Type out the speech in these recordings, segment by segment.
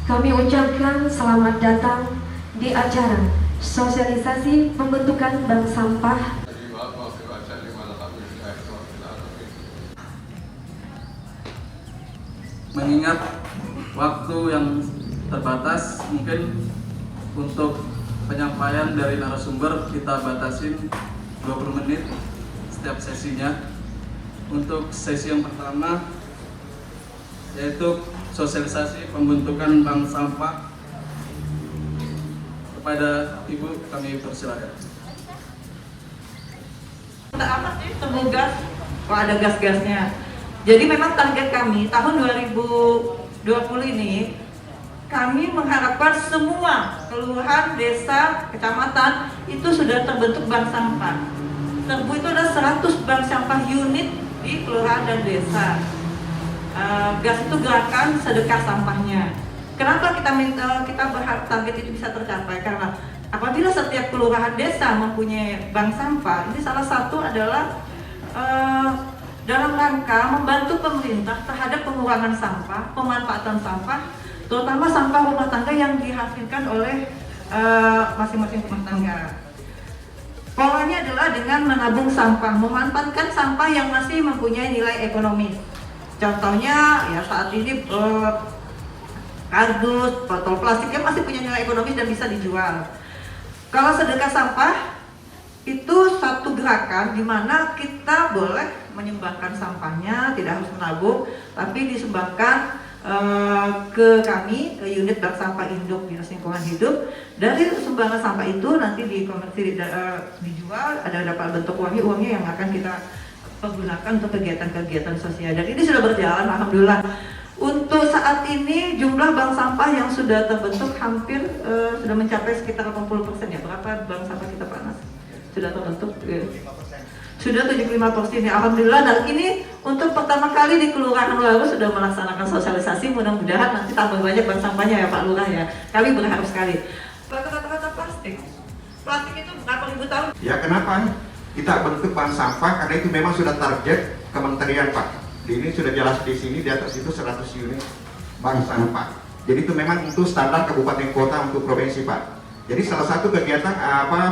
Kami ucapkan selamat datang di acara sosialisasi pembentukan bank sampah. Mengingat waktu yang terbatas, mungkin untuk penyampaian dari narasumber kita batasin 20 menit setiap sesinya. Untuk sesi yang pertama yaitu sosialisasi pembentukan bank sampah. Kepada Ibu kami persilakan. Amat sih temu gas, kok ada gas-gasnya. Jadi memang target kami tahun 2020 ini kami mengharapkan semua kelurahan, desa, kecamatan itu sudah terbentuk bank sampah. Terbu itu ada 100 bank sampah unit di kelurahan dan desa. Gas itu gerakan sedekah sampahnya. Kenapa kita berharap target itu bisa tercapai? Karena apabila setiap kelurahan desa mempunyai bank sampah, ini salah satu adalah dalam rangka membantu pemerintah terhadap pengurangan sampah, pemanfaatan sampah, terutama sampah rumah tangga yang dihasilkan oleh masing-masing rumah tangga. Polanya adalah dengan menabung sampah, memanfaatkan sampah yang masih mempunyai nilai ekonomis. Contohnya ya saat ini kardus, botol plastiknya masih punya nilai ekonomis dan bisa dijual. Kalau sedekah sampah itu satu gerakan di mana kita boleh menyumbangkan sampahnya, tidak harus menabung, tapi disumbangkan ke kami, ke unit bank sampah induk Dinas Lingkungan Hidup. Dari sumbangan sampah itu nanti dikonversi dijual, ada dapat bentuk uangnya yang akan kita pergunakan untuk kegiatan-kegiatan sosial. Dan ini sudah berjalan, alhamdulillah. Untuk saat ini jumlah bank sampah yang sudah terbentuk hampir sudah mencapai sekitar 80% ya. Berapa bank sampah kita Pak Nas? Sudah terbentuk? Ya. Sudah 75% ya, alhamdulillah. Dan ini untuk pertama kali di Kelurahan Lalu sudah melaksanakan sosialisasi. Mudah-mudahan nanti tambah banyak bank sampahnya ya Pak Lurah ya. Kami berharap sekali. Kata-kata plastik. Plastik itu berapa ribu tahun? Ya kenapa kita bentuk bank sampah? Karena itu memang sudah target kementerian Pak. Ini sudah jelas di sini, di atas itu 100 unit bank sampah. Jadi itu memang untuk standar kabupaten kota untuk provinsi Pak. Jadi salah satu kegiatan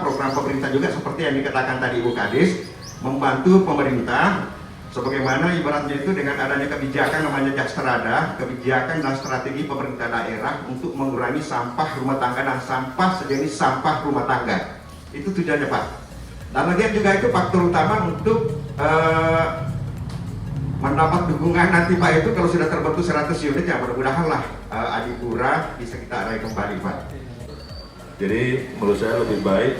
program pemerintah juga seperti yang dikatakan tadi Ibu Kadis, membantu pemerintah sebagaimana ibaratnya itu dengan adanya kebijakan namanya Jakstrada, kebijakan dan strategi pemerintah daerah untuk mengurangi sampah rumah tangga dan sampah sejenis sampah rumah tangga. Itu tujuannya Pak. Dan lagian juga itu faktor utama untuk mendapat dukungan nanti Pak itu kalau sudah terbentuk 100 unit ya mudah-mudahan lah Adipura bisa kita arahi kembali Pak. Jadi menurut saya lebih baik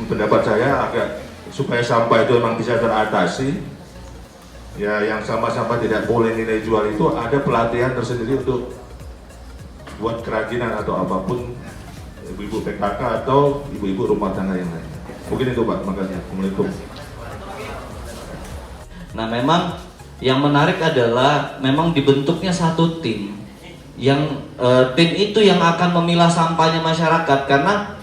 pendapat saya agak supaya sampah itu memang bisa teratasi ya, yang sampah-sampah tidak boleh nilai jual itu ada pelatihan tersendiri untuk buat kerajinan atau apapun ibu-ibu PKK atau ibu-ibu rumah tangga yang lain. Mungkin itu Pak, makanya. Assalamualaikum. Nah memang yang menarik adalah memang dibentuknya satu tim yang tim itu yang akan memilah sampahnya masyarakat, karena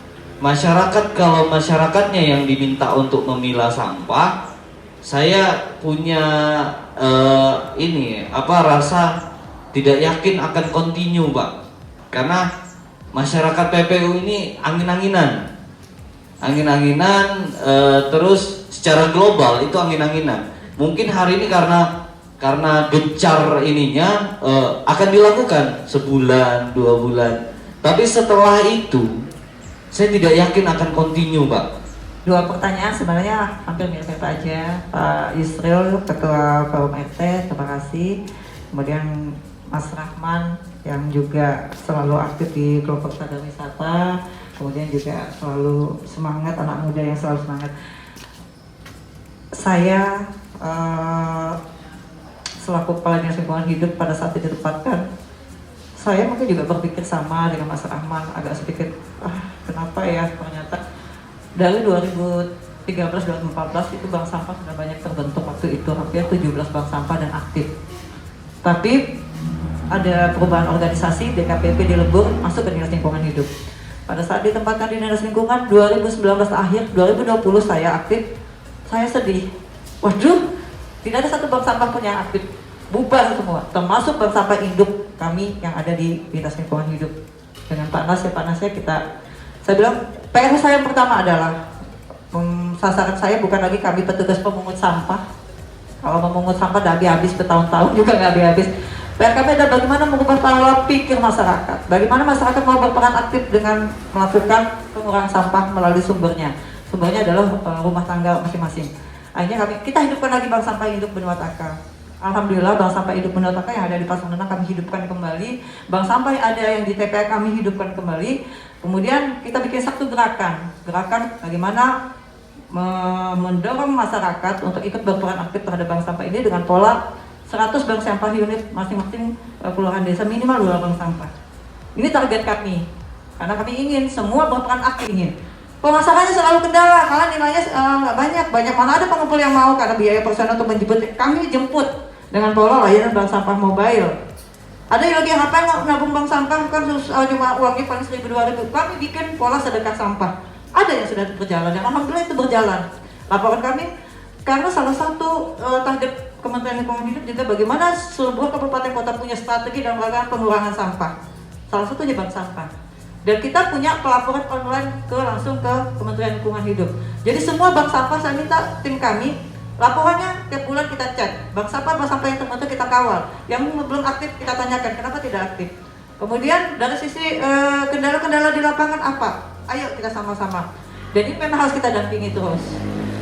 masyarakat kalau masyarakatnya yang diminta untuk memilah sampah, saya punya rasa tidak yakin akan continue Pak, karena masyarakat PPU ini angin-anginan, terus secara global itu angin-anginan. Mungkin hari ini karena gencar ininya akan dilakukan sebulan, 2 bulan. Tapi setelah itu saya tidak yakin akan continue, Pak. 2 pertanyaan sebenarnya hampir mirip aja. Pak Yusril, Ketua Forum RT, terima kasih. Kemudian Mas Rahman yang juga selalu aktif di kelompok sadar wisata. Kemudian juga selalu semangat, anak muda yang selalu semangat. Saya selaku Kepala Dinas Lingkungan Hidup pada saat ditempatkan, saya mungkin juga berpikir sama dengan Mas Rahman, agak sedikit kenapa ya, ternyata dari 2013-2014 itu bank sampah sudah banyak terbentuk waktu itu, hampir 17 bank sampah dan aktif. Tapi ada perubahan organisasi, DKPP di Lembur masuk ke Dinas Lingkungan Hidup. Pada saat ditempatkan di Dinas Lingkungan 2019 akhir, 2020 saya aktif, saya sedih. Waduh, tidak ada satu bank sampah pun yang aktif, bubar semua, termasuk bank sampah induk kami yang ada di Dinas Lingkungan Hidup. Dengan Pak Nasnya saya bilang PR saya yang pertama adalah sasaran saya bukan lagi kami petugas pemungut sampah. Kalau memungut sampah udah habis bertahun-tahun juga nggak habis. PR kami adalah bagaimana mengubah pola pikir masyarakat. Bagaimana masyarakat mau berperan aktif dengan melakukan pengurangan sampah melalui sumbernya. Sumbernya adalah rumah tangga masing-masing. Akhirnya kita hidupkan lagi bank sampah hidup benua taka. Alhamdulillah bank sampah hidup benua taka yang ada di Pasar Nenang kami hidupkan kembali. Bank sampah yang ada yang di TPA kami hidupkan kembali. Kemudian kita bikin satu gerakan bagaimana mendorong masyarakat untuk ikut berperan aktif terhadap bank sampah ini dengan pola 100 bank sampah unit masing-masing kelurahan desa minimal 2 bank sampah. Ini target kami, karena kami ingin semua berperan aktif ingin. Pemasarannya selalu kendala, karena nilainya nggak banyak mana ada pengumpul yang mau karena biaya personal untuk menjemput. Kami jemput dengan pola layanan bank sampah mobile. Ada yang lagi ngapain nabung bank sampah kan cuma uangnya paling 1.000-2.000. Kami bikin pola sedekah sampah. Ada yang sudah berjalan, dan alhamdulillah itu berjalan. Laporan kami karena salah satu target Kementerian Lingkungan Hidup juga bagaimana sebuah kabupaten kota punya strategi dalam rangka pengurangan sampah. Salah satunya bank sampah. Dan kita punya pelaporan online langsung ke Kementerian Lingkungan Hidup. Jadi semua bank sampah saya minta tim kami laporannya tiap bulan kita cek. Bank sampah yang tertentu kita kawal. Yang belum aktif kita tanyakan kenapa tidak aktif. Kemudian dari sisi kendala-kendala di lapangan apa? Ayo kita sama-sama. Dan ini memang harus kita dampingi terus.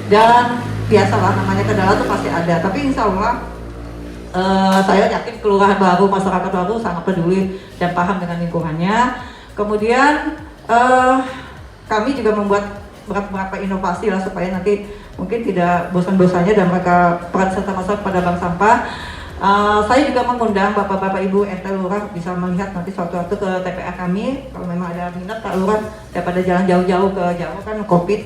Dan biasalah namanya kendala itu pasti ada. Tapi insya Allah saya yakin kelurahan baru, masyarakat baru sangat peduli dan paham dengan lingkungannya. Kemudian kami juga membuat beberapa inovasi lah supaya nanti mungkin tidak bosan-bosannya dan mereka peran serta masyarakat pada bank sampah. Saya juga mengundang bapak-bapak ibu RT lurah bisa melihat nanti suatu waktu ke TPA kami kalau memang ada minat Pak Lurah daripada jalan jauh-jauh ke Jawa kan COVID,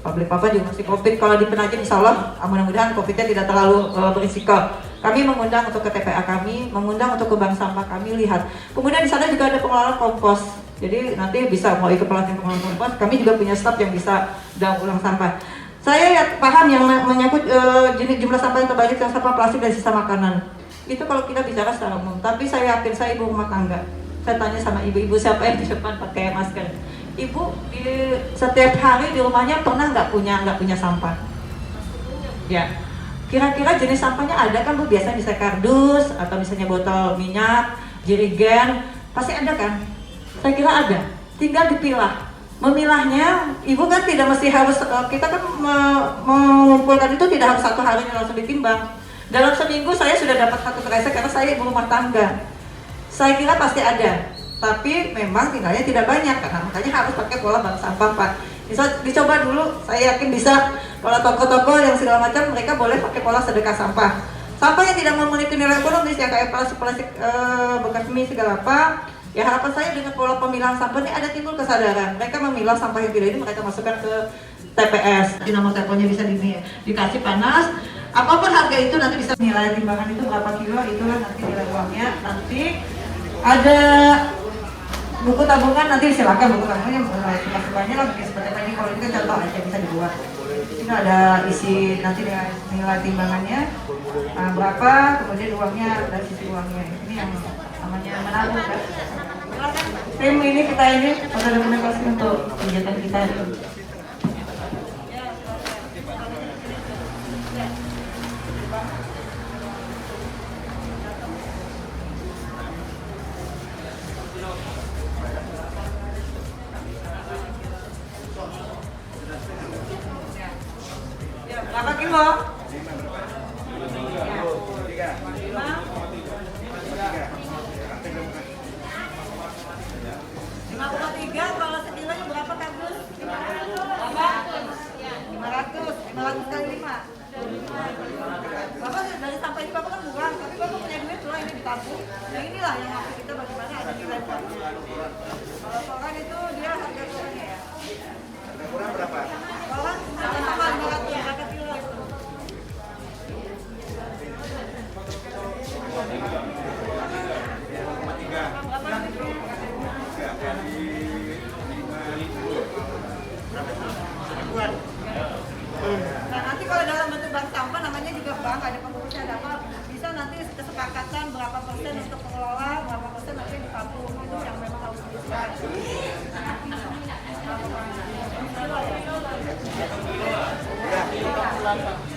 publik papa juga masih COVID. Kalau di Penajem insya Allah mudah-mudahan COVID-nya tidak terlalu berisiko. Kami mengundang untuk ke TPA kami, mengundang untuk ke bank sampah kami lihat. Kemudian di sana juga ada pengelola kompos. Jadi nanti bisa mau ikut pelatihan pengelolaan kompos. Kami juga punya staf yang bisa daur ulang sampah. Saya paham yang menyangkut jenis jumlah sampah yang terbanyak yang sampah plastik dan sisa makanan. Itu kalau kita bicara secara umum. Tapi saya yakin saya ibu rumah tangga. Saya tanya sama ibu-ibu siapa yang di depan pakai masker. Ibu setiap hari di rumahnya pernah nggak punya sampah? Ya. Kira-kira jenis sampahnya ada kan Bu? Biasanya bisa kardus atau misalnya botol minyak, jerigen, pasti ada kan? Saya kira ada, tinggal dipilah. Memilahnya, ibu kan tidak mesti harus, kita kan mengumpulkan itu tidak harus satu hari langsung ditimbang. Dalam seminggu saya sudah dapat 1 kresek karena saya ibu rumah tangga. Saya kira pasti ada, tapi memang tinggalnya tidak banyak, karena makanya harus pakai pola bank sampah Pak. Bisa dicoba dulu, saya yakin bisa. Kalau toko-toko yang segala macam, mereka boleh pakai pola sedekah sampah. Sampah yang tidak memiliki nilai ekonomis, yang kayak plastik bekas mie segala apa, ya harapan saya dengan pola pemilahan sampah ini ada timbul kesadaran. Mereka memilah sampah yang tidak ini mereka masukkan ke TPS. Di nomor teleponnya bisa dikasih panas. Apapun harga itu nanti bisa nilai timbangan itu berapa kilo, itulah nanti nilai uangnya. Nanti ada buku tabungan, nanti silakan buku tabungannya masukannya lah seperti apa ini. Kalau ini kan contoh aja bisa dibuat. Ini ada isi nanti dengan nilai timbangannya berapa, kemudian uangnya dari sisi uangnya. Ini yang namanya menabung kan. Tim ini kita ini ada dokumentasi untuk kegiatan kita. Berapa kilo? 5,3 kalau sekilonya berapa kardus? 500 kali 5. Bapak dari sampah itu Bapak kan murah, tapi Bapak punya duit loh ini ditabung. Nah inilah yang maksud kita bagaimana ada nilai uangnya. Kalau koran itu dia harga korannya ya. Kurang berapa? Koran sama 500 berapa kilo? Nah nanti kalau dalam bentuk bank sampah namanya juga bank, ada pengurusnya, ada apa, bisa nanti kesepakatan berapa persen untuk pengelola, berapa persen Selasa.